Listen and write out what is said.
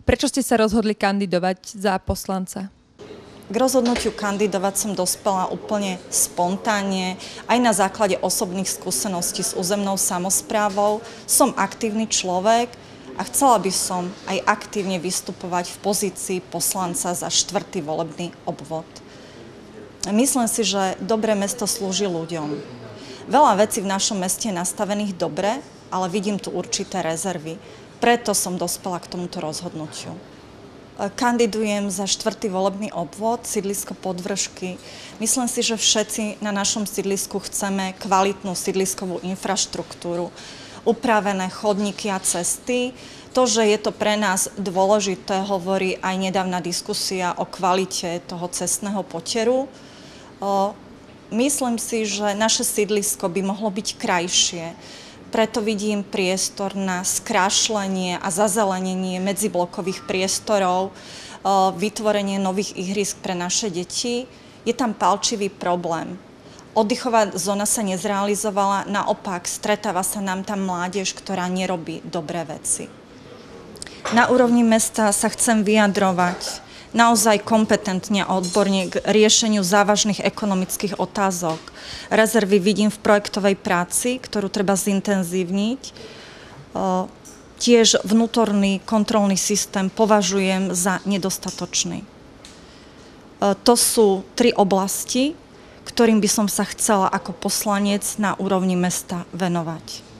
Prečo ste sa rozhodli kandidovať za poslanca? K rozhodnutiu kandidovať som dospela úplne spontánne, aj na základe osobných skúseností s územnou samosprávou. Som aktívny človek a chcela by som aj aktívne vystupovať v pozícii poslanca za 4. volebný obvod. Myslím si, že dobré mesto slúži ľuďom. Veľa vecí v našom meste je nastavených dobre, ale vidím tu určité rezervy. Preto som dospela k tomuto rozhodnutiu. Kandidujem za 4. volebný obvod, sídlisko Podvržky. Myslím si, že všetci na našom sídlisku chceme kvalitnú sídliskovú infraštruktúru, upravené chodníky a cesty. To, že je to pre nás dôležité, hovorí aj nedávna diskusia o kvalite toho cestného poteru. Myslím si, že naše sídlisko by mohlo byť krajšie. Preto vidím priestor na skrášlenie a zazelenenie medziblokových priestorov, vytvorenie nových ihrísk pre naše deti. Je tam palčivý problém. Oddychová zóna sa nezrealizovala, naopak stretáva sa nám tam mládež, ktorá nerobí dobré veci. Na úrovni mesta sa chcem vyjadrovať naozaj kompetentne a odborne k riešeniu závažných ekonomických otázok. Rezervy vidím v projektovej práci, ktorú treba zintenzívniť. Tiež vnútorný kontrolný systém považujem za nedostatočný. To sú 3 oblasti, ktorým by som sa chcela ako poslanec na úrovni mesta venovať.